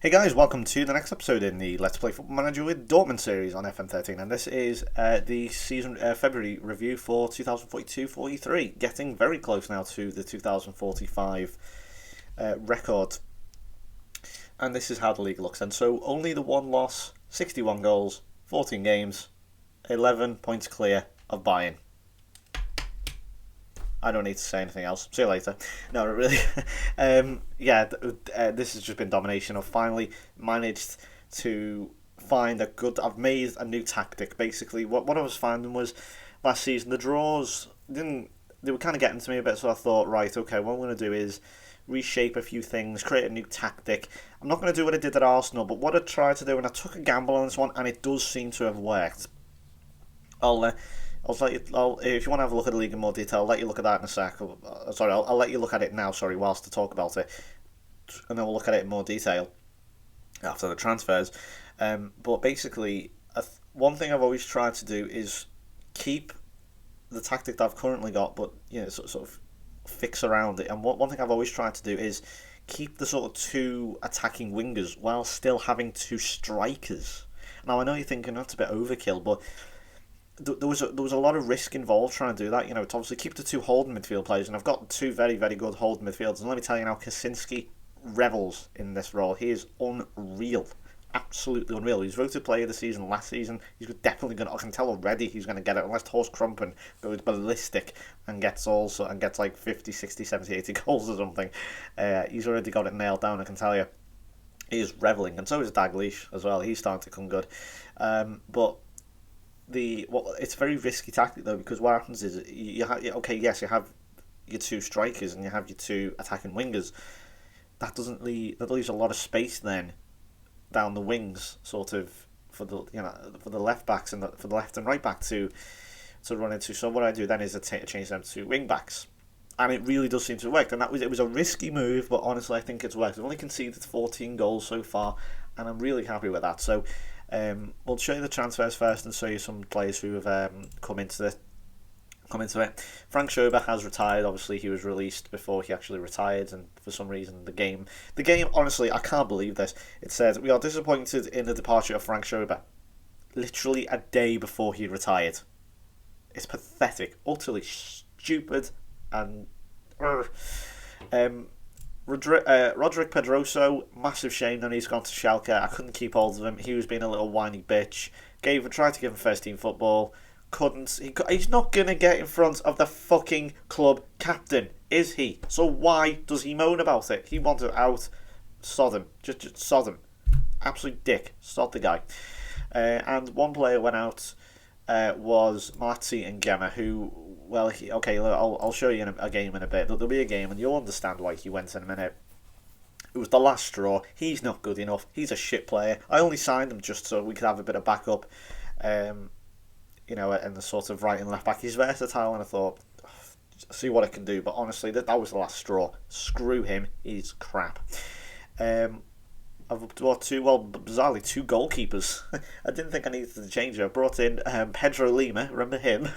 Hey guys, welcome to the next episode in the Let's Play Football Manager with Dortmund series on FM13, and this is the season February review for 2042-43, getting very close now to the 2045 record. And this is how the league looks, and so only the one loss, 61 goals, 14 games, 11 points clear of Bayern. I don't need to say anything else. See you later. No, really. This has just been domination. I've finally managed to find a good. I've made a new tactic. Basically, what I was finding was last season the draws didn't. They were kind of getting to me a bit. So I thought, right, okay, what I'm going to do is reshape a few things, create a new tactic. I'm not going to do what I did at Arsenal, but what I tried to do, and I took a gamble on this one, and it does seem to have worked. If you want to have a look at the league in more detail, I'll let you look at that in a sec. I'll let you look at it now, whilst to talk about it. And then we'll look at it in more detail after the transfers. But basically, one thing I've always tried to do is keep the tactic that I've currently got, but sort of fix around it. And one thing I've always tried to do is keep the sort of two attacking wingers while still having two strikers. Now, I know you're thinking that's a bit overkill, but there was a lot of risk involved trying to do that. To obviously keep the two holding midfield players, and I've got two very, very good holding midfielders. And let me tell you now, Kaczynski revels in this role. He is unreal, absolutely unreal. He's voted player of the season last season. He's definitely going to. I can tell already he's going to get it, unless Horst Krumpen goes ballistic and gets like 50, 60, 70, 80 goals or something. He's already got it nailed down. I can tell you. He is reveling, and so is Dalglish as well. He's starting to come good, but. It's a very risky tactic though, because what happens is you have your two strikers and you have your two attacking wingers. That leaves a lot of space then down the wings, sort of for the left backs and for the left and right back to run into. So what I do then is I change them to wing backs, and it really does seem to work. And it was a risky move, but honestly I think it's worked. I've only conceded 14 goals so far, and I'm really happy with that. So. We'll show you the transfers first and show you some players who have come into it. Frank Schober has retired. Obviously, he was released before he actually retired, and for some reason, the game. Honestly, I can't believe this. It says we are disappointed in the departure of Frank Schober, literally a day before he retired. It's pathetic, utterly stupid, and. Roderick Pedroso, massive shame that he's gone to Schalke. I couldn't keep hold of him. He was being a little whiny bitch. Tried to give him first team football. Couldn't. He's not going to get in front of the fucking club captain, is he? So why does he moan about it? He wanted out. Sod him. Just sod him. Absolute dick. Sod the guy. And one player went out was Malazzi and Gemma, who... Well, I'll show you a game in a bit. There'll be a game, and you'll understand why he went in a minute. It was the last straw. He's not good enough. He's a shit player. I only signed him just so we could have a bit of backup, and the sort of right and left back. He's versatile, and I thought, see what I can do. But honestly, that was the last straw. Screw him. He's crap. I've brought bizarrely two goalkeepers. I didn't think I needed to change it. I brought in Pedro Lima, remember him,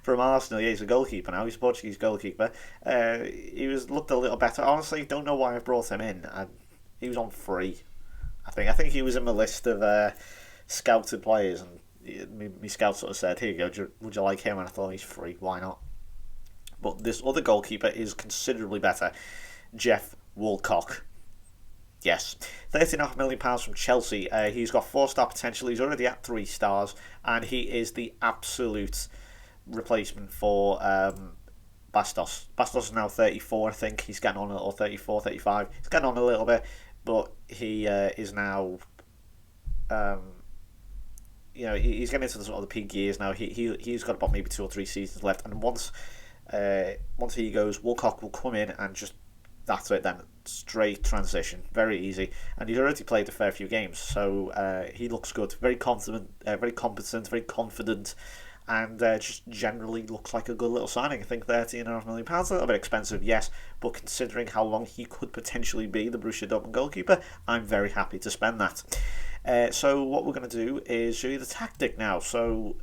from Arsenal. Yeah, he's a goalkeeper now. He's a Portuguese goalkeeper. He looked a little better. Honestly, don't know why I brought him in. He was on free, I think he was in my list of scouted players, and my scout sort of said, here you go, would you like him? And I thought, he's free, why not? But this other goalkeeper is considerably better, Jeff Woolcock. Yes, £13.5 million from Chelsea. He's got 4-star potential. He's already at 3 stars, and he is the absolute replacement for Bastos. Bastos is now 34, I think. He's getting on a little 34, 35. He's getting on a little bit, but he is now. He's getting into the sort of the peak years now. He's got about maybe 2 or 3 seasons left, and once he goes, Woolcock will come in and just. That's it then. Straight transition. Very easy. And he's already played a fair few games, so he looks good. Very confident, very competent, very confident, and just generally looks like a good little signing. I think £13.5 million, a little bit expensive, yes, but considering how long he could potentially be the Borussia Dortmund goalkeeper, I'm very happy to spend that. So what we're going to do is show you the tactic now. So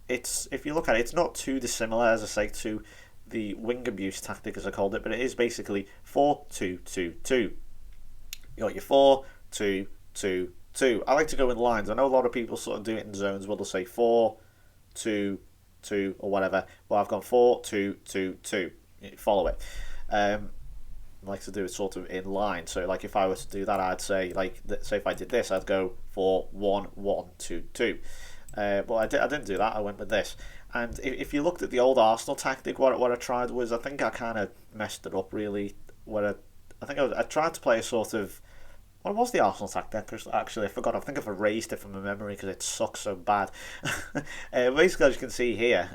if you look at it, it's not too dissimilar, as I say, to the wing abuse tactic, as I called it, but it is basically 4-2-2-2. You got your 4, 2, 2, 2. I like to go in lines. I know a lot of people sort of do it in zones where they'll say 4, 2, 2, or whatever. Well, I've gone 4, 2, 2, 2. Follow it. I like to do it sort of in line. So, like, if I were to do that, I'd say, like, say if I did this, I'd go 4, 1, 1, 2, 2. But I didn't do that. I went with this. And if you looked at the old Arsenal tactic, what I tried was, I think I kind of messed it up really. I think I tried to play a sort of, what was the Arsenal tactic? Actually, I forgot. I think I've erased it from my memory because it sucks so bad. Basically, as you can see here,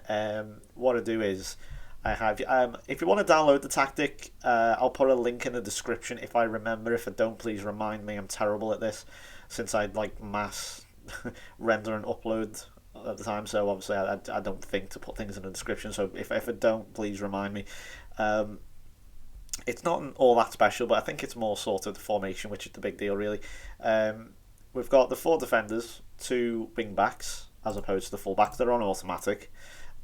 what I do is I have. If you want to download the tactic, I'll put a link in the description if I remember. If I don't, please remind me. I'm terrible at this since I like mass render and upload at the time. So obviously, I don't think to put things in the description. So if I don't, please remind me. It's not all that special, but I think it's more sort of the formation, which is the big deal, really. We've got the 4 defenders, 2 wing backs, as opposed to the full backs. They're on automatic.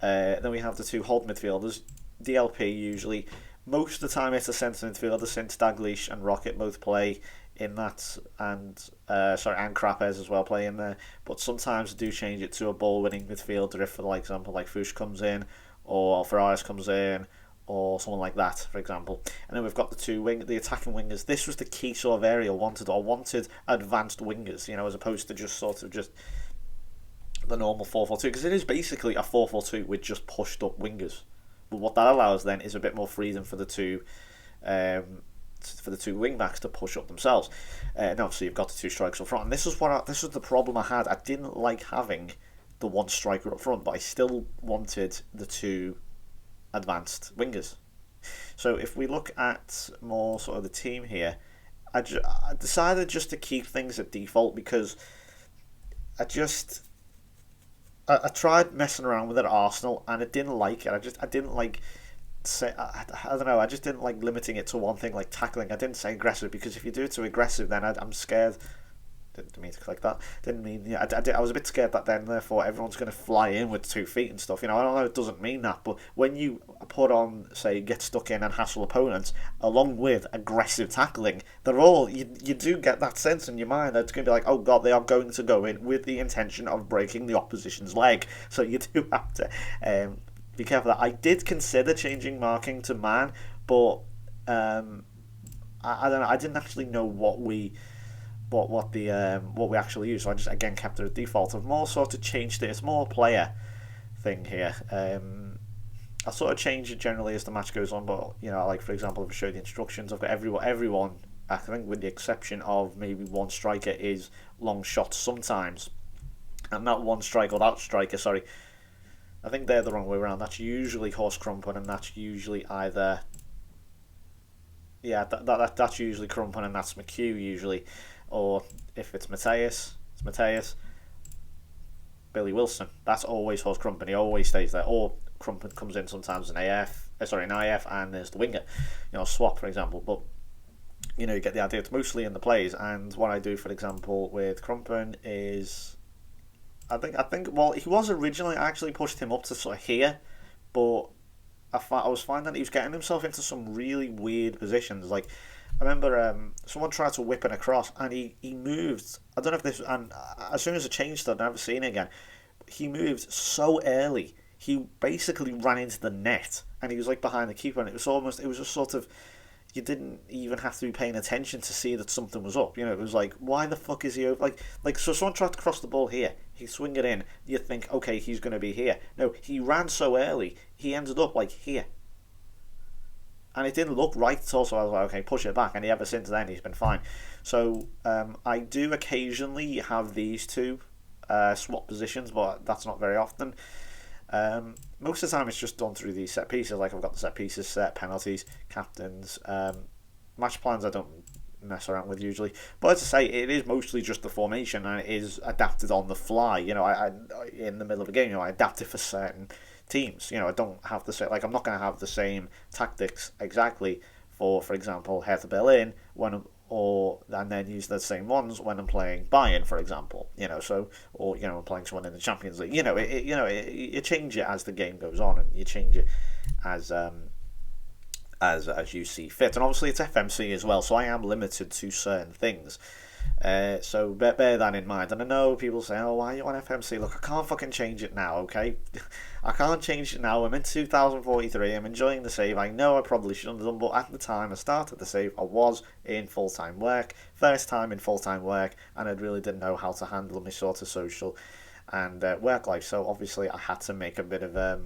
Then we have the 2 hold midfielders, DLP usually. Most of the time, it's a centre midfielder since Dalglish and Rocket both play in that, and Crapez as well play in there. But sometimes I do change it to a ball-winning midfielder if, for example, like Fuchs comes in, or Ferraris comes in, or someone like that, for example. And then we've got the attacking wingers. This was the key sort of area I wanted advanced wingers, as opposed to just the normal 4-4-2, because it is basically a 4-4-2 with just pushed up wingers. But what that allows then is a bit more freedom for the two wing backs to push up themselves. And obviously you've got the 2 strikers up front. And this is the problem I had. I didn't like having the 1 striker up front, but I still wanted the 2 advanced wingers. So if we look at more sort of the team here, I decided just to keep things at default because I tried messing around with it at Arsenal and I didn't like it. I didn't like I don't know. I just didn't like limiting it to one thing like tackling. I didn't say aggressive because if you do it too aggressive, then I'm scared. Didn't mean to click that. Didn't mean. Yeah, I was a bit scared that then therefore everyone's going to fly in with 2 feet and stuff. I don't know. It doesn't mean that, but when you put on, say, get stuck in and hassle opponents, along with aggressive tackling, they're all you do get that sense in your mind that it's going to be like, oh god, they are going to go in with the intention of breaking the opposition's leg. So you do have to be careful. That I did consider changing marking to man, but I don't know. I didn't actually know what we actually use. So I just again kept it at default. I've more sort of changed it. It's more player thing here. I sort of change it generally as the match goes on, but like for example, if I show the instructions, I've got everyone. I think with the exception of maybe 1 striker is long shots sometimes, and that 1 striker or that striker. Sorry, I think they're the wrong way around. That's usually Horst Krumpen, and that's usually either. Yeah, that's usually Krumpen, and that's McHugh usually. Or if it's Mateus, Billy Wilson. That's always Horst Krumpen. He always stays there. Or Krumpen comes in sometimes an IF, and there's the winger. Swap, for example. But, you get the idea. It's mostly in the plays. And what I do, for example, with Krumpen is... I think, well, he was originally... I actually pushed him up to sort of here. But I was finding he was getting himself into some really weird positions. Like... I remember someone tried to whip it across and he moved. I don't know if this... And as soon as I changed it, I've never seen it again. He moved so early. He basically ran into the net and he was like behind the keeper, and it was just sort of... You didn't even have to be paying attention to see that something was up. It was like, why the fuck is he over? Like so someone tried to cross the ball here. He swing it in. You think, okay, he's going to be here. No, he ran so early. He ended up like here. And it didn't look right at all, so I was like, okay, push it back. And ever since then, he's been fine. So I do occasionally have these 2 swap positions, but that's not very often. Most of the time, it's just done through these set pieces. Like I've got the set pieces set, penalties, captains, match plans. I don't mess around with usually. But as I say, it is mostly just the formation, and it is adapted on the fly. I in the middle of a game, I adapt it for certain teams. I don't have the same, like I'm not going to have the same tactics exactly for example, Hertha Berlin and then use the same ones when I'm playing Bayern, for example. Or I'm playing someone in the Champions League. You change it as the game goes on, and you change it as you see fit. And obviously it's FMC as well, so I am limited to certain things. So bear that in mind. And I know people say, oh, why are you on FMC? Look, I can't fucking change it now, okay? I can't change it now. I'm in 2043. I'm enjoying the save. I know I probably shouldn't have done, but at the time I started the save, I was in full-time work. First time in full-time work, and I really didn't know how to handle my sort of social and work life. So obviously I had to make a bit of a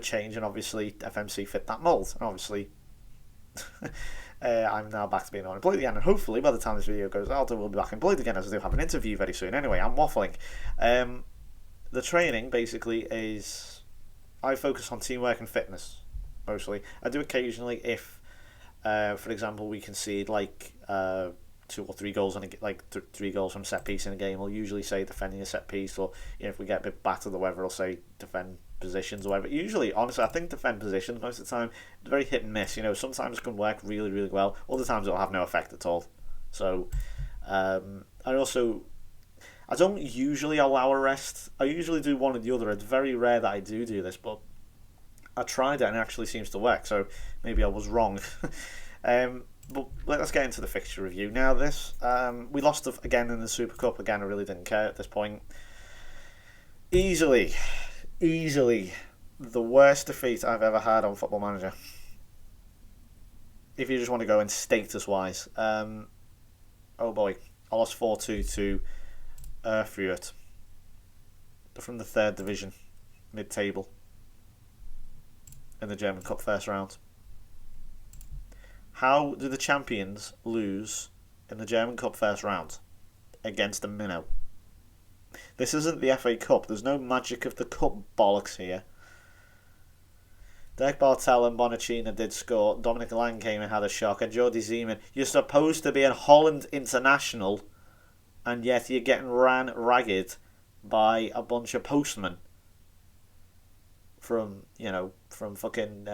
change, and obviously FMC fit that mold. And obviously, I'm now back to being unemployed again, and hopefully by the time this video goes out, I will be back employed again, as I do have an interview very soon. Anyway, I'm waffling. The training basically is I focus on teamwork and fitness mostly. I do occasionally if, for example, we concede like 2 or 3 goals on three goals from set piece in a game. I'll usually say defending a set piece, or if we get a bit battered or whatever, I'll say defend positions or whatever. Usually, honestly, I think defend positions most of the time. It's very hit and miss. Sometimes it can work really, really well. Other times it'll have no effect at all. So, I don't usually allow a rest. I usually do one or the other. It's very rare that I do this, but I tried it and it actually seems to work. So maybe I was wrong. But let's get into the fixture review. Now this, we lost again in the Super Cup. Again, I really didn't care at this point. Easily the worst defeat I've ever had on Football Manager. If you just want to go in status-wise. Oh boy. I lost 4-2 to Erfurt. They're from the 3rd division, mid-table, in the German Cup first round. How do the champions lose in the German Cup first round against a minnow? This isn't the FA Cup. There's no magic of the cup bollocks here. Dirk Bartel and Bonacina did score. Dominic Lang came and had a shock. And Jordi Zeman, you're supposed to be a Holland international, and yet you're getting ran ragged by a bunch of postmen from fucking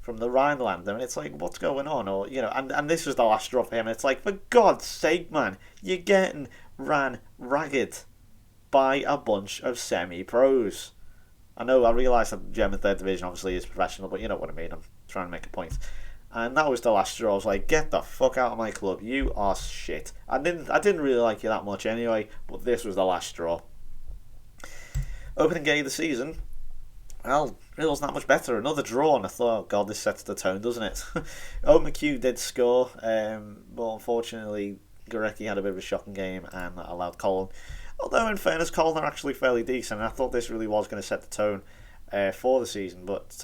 from the Rhineland. I mean, it's like, what's going on? Or and this was the last straw for him. It's like, for God's sake, man, you're getting ran ragged by a bunch of semi-pros. I know, I realise that the German 3rd division obviously is professional, but you know what I mean. I'm trying to make a point. And that was the last straw. I was like, get the fuck out of my club. You are shit. I didn't really like you that much anyway, but this was the last straw. Opening game of the season, well, it wasn't that much better. Another draw, and I thought, oh God, this sets the tone, doesn't it? McHugh did score, but unfortunately, Gorecki had a bit of a shocking game and allowed Colin. Although, in fairness, Colin are actually fairly decent, and I thought this really was going to set the tone for the season. But,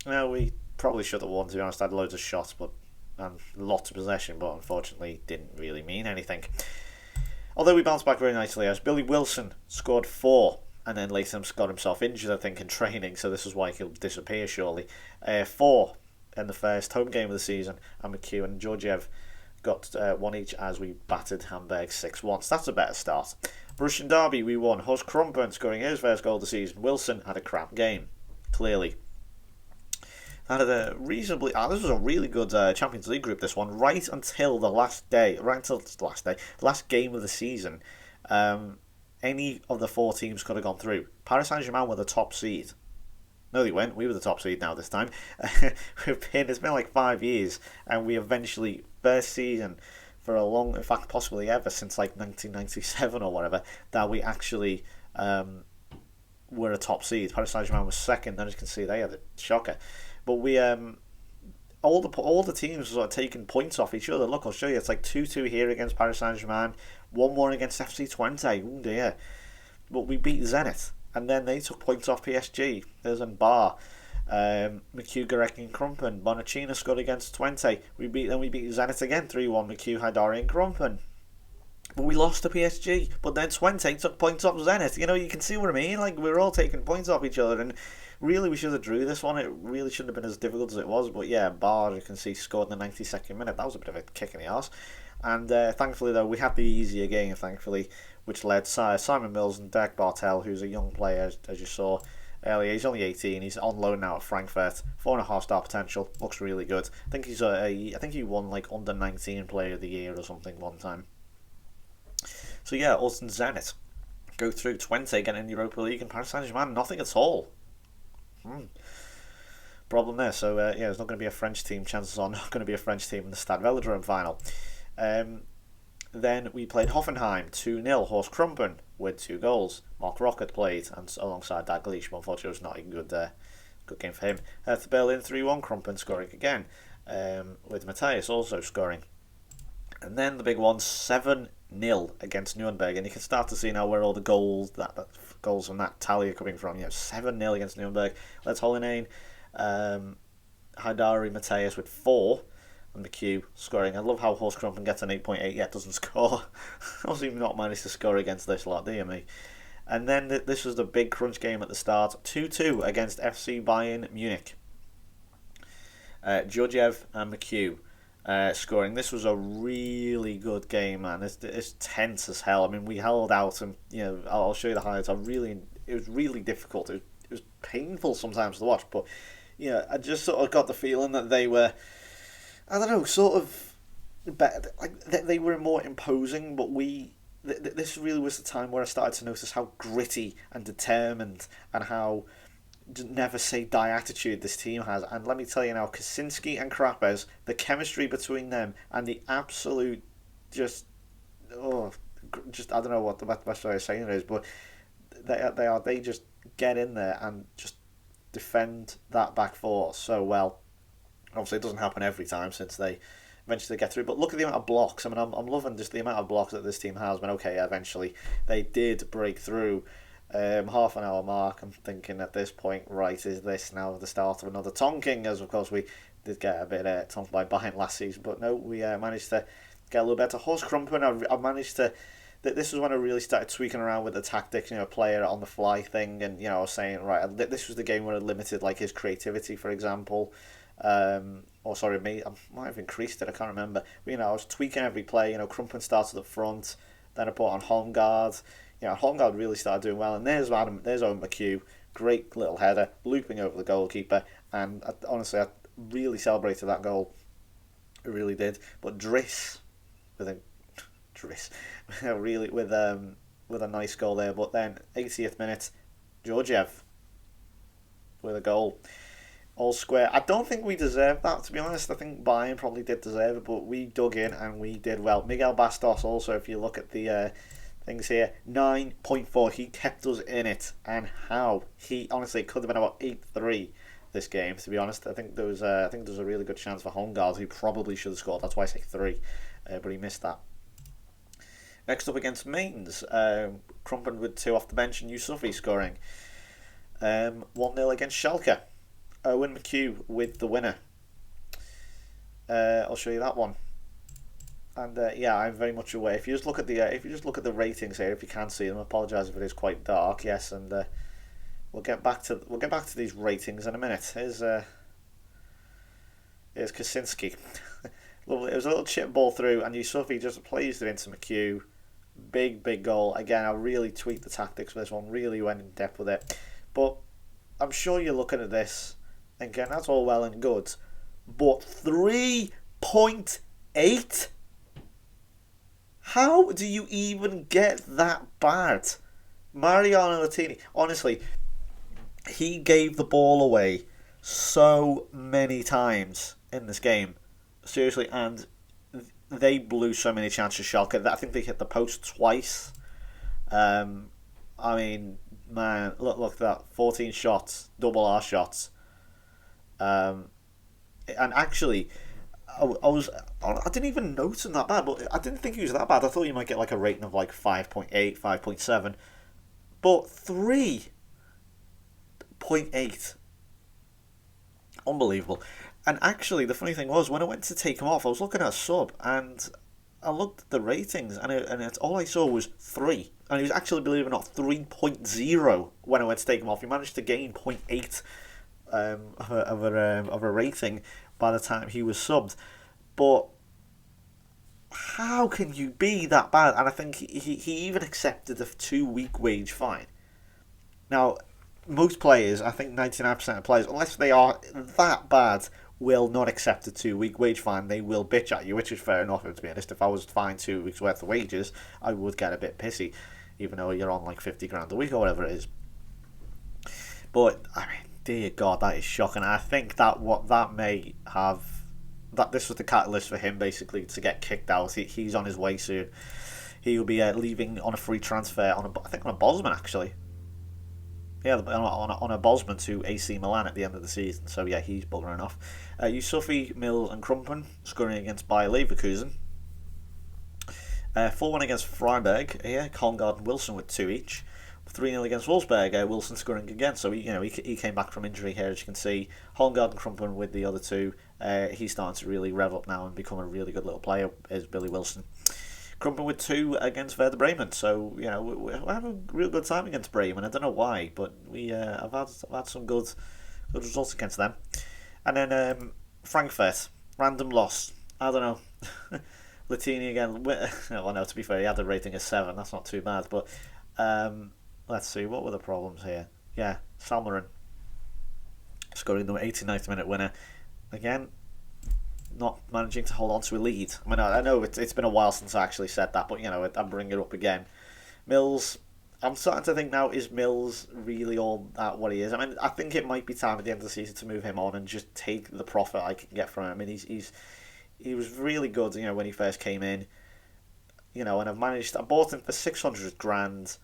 we probably should have won, to be honest. I had loads of shots and lots of possession, but unfortunately didn't really mean anything. Although we bounced back very nicely, as Billy Wilson scored 4. And then Latham got himself injured, I think, in training, so this is why he'll disappear shortly. 4 in the first home game of the season, and McHugh and Georgiev got 1 each as we battered Hamburg 6-1. So that's a better start. Borussia Derby, we won. Horst Krumpen scoring his first goal of the season. Wilson had a crap game, clearly. Had a reasonably... this was a really good Champions League group, this one, right until the last game of the season. Any of the 4 teams could have gone through. Paris Saint-Germain were the top seed. No, they weren't. We were the top seed now this time. It's been like 5 years, and we eventually, first season for a long, in fact, possibly ever since like 1997 or whatever, that we actually were a top seed. Paris Saint-Germain was second, and as you can see, they had a shocker. But we all the teams were taking points off each other. Look, I'll show you. It's like 2-2 here against Paris Saint-Germain, 1-1 against FC Twente. Oh dear. But we beat Zenit, and then they took points off PSG. There's a bar. McHugh, Gorecki and Krumpen. Bonacina scored against Twente. We beat Zenit again, 3-1. McHugh, Haidari and Krumpen. But we lost to PSG. But then Twente took points off Zenit. You can see what I mean. Like, we were all taking points off each other, and really we should have drew this one. It really shouldn't have been as difficult as it was. But yeah, Bar, you can see, scored in the 92nd minute. That was a bit of a kick in the arse. And thankfully, though, we had the easier game, thankfully, which led Simon Mills and Dirk Bartel, who's a young player, as you saw earlier. He's only 18. He's on loan now at Frankfurt. 4.5-star potential. Looks really good. I think he won like under 19 Player of the Year or something one time. So yeah, us and Zenit go through. Twente getting in Europa League, and Paris Saint-Germain nothing at all. Problem there. So yeah, there's not going to be a French team. Chances are not going to be a French team in the Stade Velodrome final. Then we played Hoffenheim 2-0. Horst Krumpen with 2 goals. Mark Rocket played, and alongside Dalglish, but unfortunately it was not a good game for him. Hertha Berlin 3-1. Krumpen scoring again, with Matthias also scoring. And then the big one, 7-0 against Nuremberg, and you can start to see now where all the goals goals from that tally are coming from. 7-0 against Nuremberg. Let's Hollenain, Haidari, Matthias with 4. And McHugh scoring. I love how Horst Krumpen gets an 8.8 yet doesn't score. Also even not managed to score against this lot, do you, me? And then this was the big crunch game at the start. 2-2 against FC Bayern Munich. Georgiev and McHugh scoring. This was a really good game, man. It's tense as hell. I mean, we held out, and I'll show you the highlights. It was really difficult. It was painful sometimes to watch, but I just sort of got the feeling that they were, I don't know, sort of better. Like they were more imposing, but this really was the time where I started to notice how gritty and determined and how never say die attitude this team has. And let me tell you now, Kaczynski and Krapez, the chemistry between them and the absolute just I don't know what the best way of saying it is, but they just get in there and just defend that back four so well. Obviously, it doesn't happen every time since they eventually get through. But look at the amount of blocks. I mean, I'm loving just the amount of blocks that this team has. But okay, eventually they did break through. Half an hour mark. I'm thinking at this point, right, is this now the start of another tonking? As of course we did get a bit tonked by Bayern last season, but no, we managed to get a little better. Horst Krumpen, I managed to. This was when I really started tweaking around with the tactics, player on the fly thing, and I was saying, right, this was the game where I limited like his creativity, for example. I might have increased it, I can't remember. But, I was tweaking every play. Krumpen started up front, then I put on Holmgard. Holmgard really started doing well, and there's Owen McHugh, great little header, looping over the goalkeeper, and honestly, I really celebrated that goal. I really did. But Driss, really with a nice goal there. But then 80th minute, Georgiev with a goal. All square. I don't think we deserved that, to be honest. I think Bayern probably did deserve it, but we dug in and we did well. Miguel Bastos also, if you look at the things here, 9.4. He kept us in it, and how he honestly could have been about 8-3 this game. To be honest, I think there was a really good chance for Holmgard, who probably should have scored. That's why I say 3, but he missed that. Next up against Mainz, Krumpen with 2 off the bench and Yusufi scoring. 1-0 against Schalke. Owen McHugh with the winner. I'll show you that one. And I'm very much aware. If you just look at the ratings here, if you can see them, I apologise if it is quite dark. Yes, and we'll get back to these ratings in a minute. Here's Kaczynski. Lovely. It was a little chip ball through, and Yusufi just plays it into McHugh. Big goal. Again, I really tweaked the tactics for this one. Really went in depth with it. But I'm sure you're looking at this thinking that's all well and good, but 3.8. How do you even get that bad? Mariano Latini, honestly, he gave the ball away so many times in this game. Seriously, and they blew so many chances. Schalke, I think they hit the post twice. I mean, man, look at that. 14 shots, double R shots. And actually, I didn't even notice him that bad, but I didn't think he was that bad. I thought you might get like a rating of like 5.8, 5.7, but 3.8, unbelievable. And actually, the funny thing was, when I went to take him off, I was looking at a sub, and I looked at the ratings, and all I saw was 3, and he was actually, believe it or not, 3.0 when I went to take him off. He managed to gain 0.8 of a rating by the time he was subbed. But how can you be that bad? And I think he even accepted a 2-week wage fine. Now, most players, I think 99% of players, unless they are that bad, will not accept a 2-week wage fine. They will bitch at you, which is fair enough. To be honest, if I was fined 2 weeks worth of wages, I would get a bit pissy, even though you're on like 50 grand a week or whatever it is. But I mean, Dear God, that is shocking. I think that what that may have that this was the catalyst for him basically to get kicked out. He's on his way soon. He will be leaving on a free transfer I think on a Bosman actually. Yeah, on a Bosman to AC Milan at the end of the season. So yeah, he's buggering off. Yusufi, Mills, and Krumpen scoring against Bayer Leverkusen. 4-1 against Freiburg here. Holmgard and Wilson with 2 each. 3-0 against Wolfsburg. Wilson scoring again. So he came back from injury here, as you can see. Holmgard and Krumpen with the other 2. He's starting to really rev up now and become a really good little player. Is Billy Wilson. Krumpen with 2 against Werder Bremen. So we're having a real good time against Bremen. I don't know why, but I've had some good results against them. And then Frankfurt, random loss. I don't know. Latini again. Well, no, to be fair, he had a rating of 7. That's not too bad. But let's see, what were the problems here? Yeah, Salmarin scoring the 89th minute winner. Again, not managing to hold on to a lead. I mean, I know it's been a while since I actually said that, but I'm bringing it up again. Mills, I'm starting to think now, is Mills really all that what he is? I mean, I think it might be time at the end of the season to move him on and just take the profit I can get from him. I mean, he was really good, when he first came in, and I bought him for 600 grand,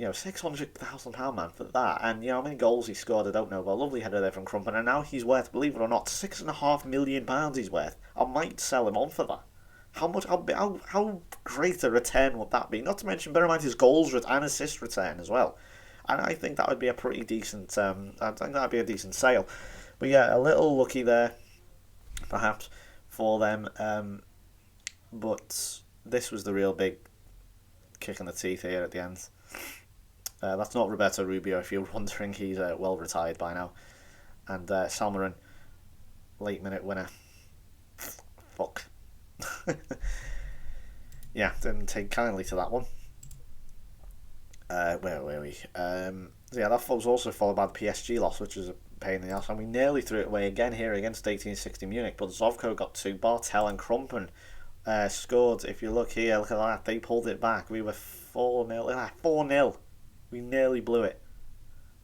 £600,000 man for that, and how many goals he scored I don't know, but a lovely header there from Krumpen, and now he's worth, believe it or not, £6.5 million he's worth. I might sell him on for that. How great a return would that be? Not to mention, bear in mind his goals and assist return as well, and I think that would be a pretty decent. I think that would be a decent sale, but yeah, a little lucky there, perhaps, for them, but this was the real big kick in the teeth here at the end. That's not Roberto Rubio, if you're wondering. He's well retired by now. And Salmarin, late minute winner. Fuck. Yeah, didn't take kindly to that one. Where were we? Yeah, that was also followed by the PSG loss, which was a pain in the ass, and we nearly threw it away again here against 1860 Munich, but Zovko got 2. Bartel and Krumpen scored. If you look here, look at that, they pulled it back. We were 4-0. 4-0. We nearly blew it.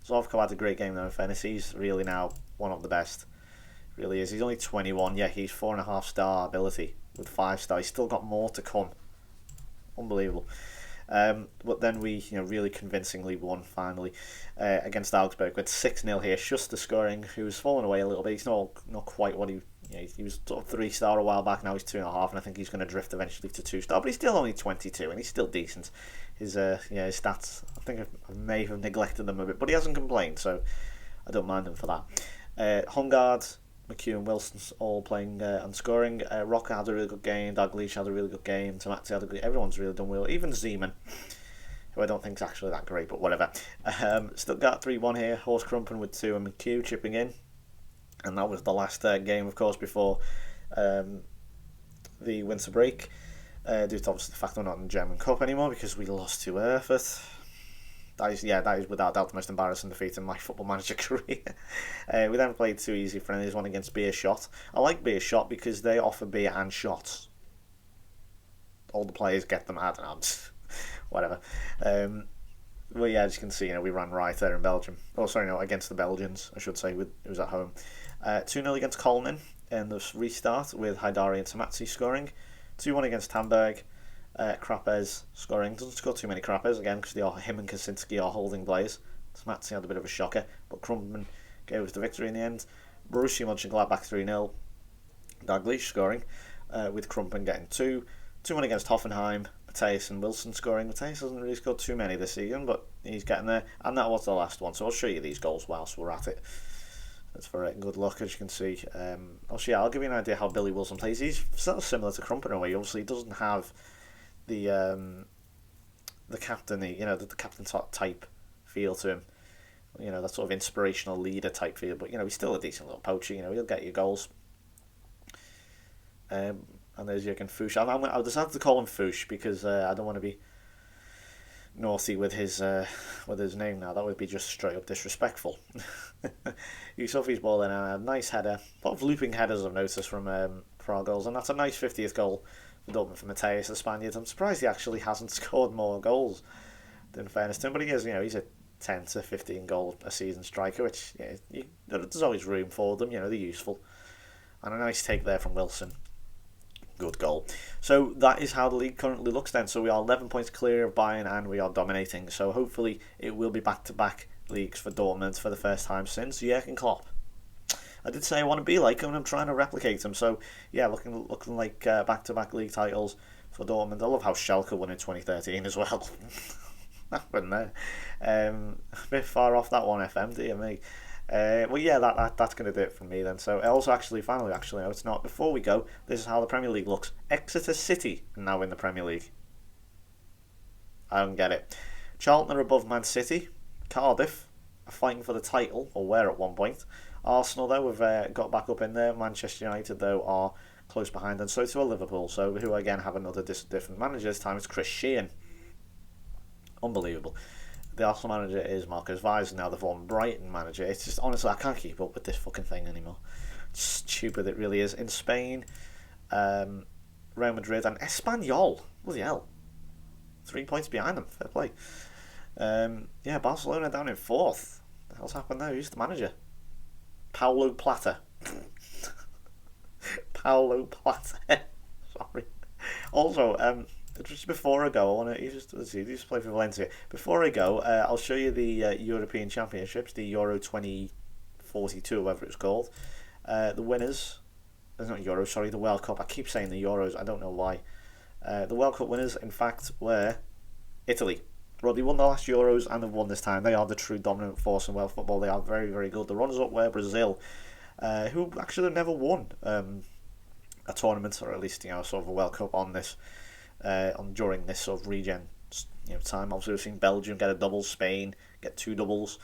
Zovko had a great game though, in fairness. He's really now one of the best. Really is. He's only 21. Yeah, he's 4.5 star ability with 5 star. He's still got more to come. Unbelievable. But then we, really convincingly won finally against Augsburg with 6-0 here. Schuster scoring, who's fallen away a little bit. He's not quite what he was sort of 3 star a while back. Now he's 2.5, and I think he's going to drift eventually to 2 star. But he's still only 22, and he's still decent. His his stats, I think I may have neglected them a bit, but he hasn't complained, so I don't mind him for that. Hongard, McHugh and Wilson's all playing and scoring. Rocker had a really good game. Dalglish had a really good game. Tamati had a good. Everyone's really done well. Even Zeman, who I don't think is actually that great, but whatever. Stuttgart 3-1 here. Horst Krumpen with 2 and McHugh chipping in. And that was the last game, of course, before the winter break. Due to obviously the fact we're not in the German Cup anymore because we lost to Erfurt. That is without doubt the most embarrassing defeat in my Football Manager career. We then played 2 easy friendlies, one against Beer Shot. I like Beer Shot because they offer beer and shots. All the players get them, I don't know, whatever. Well, yeah, as you can see, we ran right there in Belgium. Oh, sorry, no, against the Belgians, I should say. It was at home. 2-0 against Kolmin in the restart with Haidari and Tamatsi scoring. 2-1 against Hamburg. Krapez scoring. Doesn't score too many Krapez again because him and Kaczynski are holding plays. Tamatsi had a bit of a shocker, but Krumpen gave us the victory in the end. Borussia Mönchengladbach 3-0. Dalglish scoring with Krumpen getting 2. 2-1 against Hoffenheim. Mateus and Wilson scoring. Mateus hasn't really scored too many this season, but he's getting there. And that was the last one, so I'll show you these goals whilst we're at it. That's for it. Good luck, as you can see. I'll give you an idea how Billy Wilson plays. He's sort of similar to Krumpen in a way. Obviously, he doesn't have the captain, the captain type feel to him. That sort of inspirational leader type feel. But he's still a decent little poacher. He'll get you goals. And there's Jürgen Fuchs. I'll decide to call him Fuchs because I don't want to be naughty with his name now. That would be just straight up disrespectful. Yusufi's ball in, a nice header. A lot of looping headers I've noticed from our goals, and that's a nice 50th goal for Dortmund for Mateus, the Spaniard. I'm surprised he actually hasn't scored more goals, in fairness to him, but he is. 10 to 15 goal a season striker, which there's always room for them. They're useful. And a nice take there from Wilson. Good goal. So that is how the league currently looks then. So we are 11 points clear of Bayern and we are dominating. So hopefully it will be back-to-back leagues for Dortmund for the first time since Jurgen Klopp. I did say I want to be like him and I'm trying to replicate him. So yeah, looking like back-to-back league titles for Dortmund. I love how Schalke won in 2013 as well. Happened there. A bit far off that one, FM, dear me. Well, yeah, that's going to do it from me then. So, finally, no, it's not. Before we go, this is how the Premier League looks. Exeter City are now in the Premier League. I don't get it. Charlton are above Man City. Cardiff are fighting for the title, or were at one point. Arsenal, though, have got back up in there. Manchester United, though, are close behind, and so too are Liverpool. So, who again have another different manager. This time it's Chris Sheehan. Unbelievable. The Arsenal manager is Marcus Weiss, now the former Brighton manager. It's just, honestly, I can't keep up with this fucking thing anymore. It's stupid, it really is. In Spain, Real Madrid and Espanyol. Bloody hell. 3 points behind them. Fair play. Barcelona down in 4th. What the hell's happened there? Who's the manager? Paulo Plata. Paulo Plata. Sorry. Also, just before I go, he used to play for Valencia. Before I go, I'll show you the European Championships, the Euro 2042, whatever it's called. The winners, it's not Euro, sorry, the World Cup. I keep saying the Euros, I don't know why. The World Cup winners, in fact, were Italy. Well, they won the last Euros and they've won this time. They are the true dominant force in world football. They are very, very good. The runners-up were Brazil, who actually never won a tournament, or at least sort of a World Cup on this. During this sort of regen time. Obviously we've seen Belgium get a double, Spain get 2 doubles,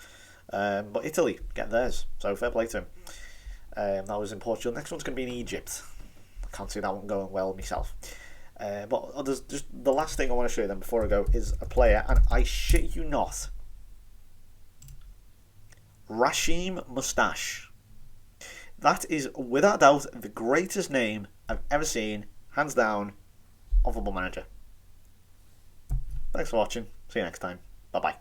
but Italy get theirs, so fair play to him. That was in Portugal. Next one's going to be in Egypt. I can't see that one going well myself. But there's just the last thing I want to show you then before I go is a player, and I shit you not, Rashim Mustache. That is without doubt the greatest name I've ever seen, hands down, on Football Manager. Thanks for watching. See you next time. Bye bye.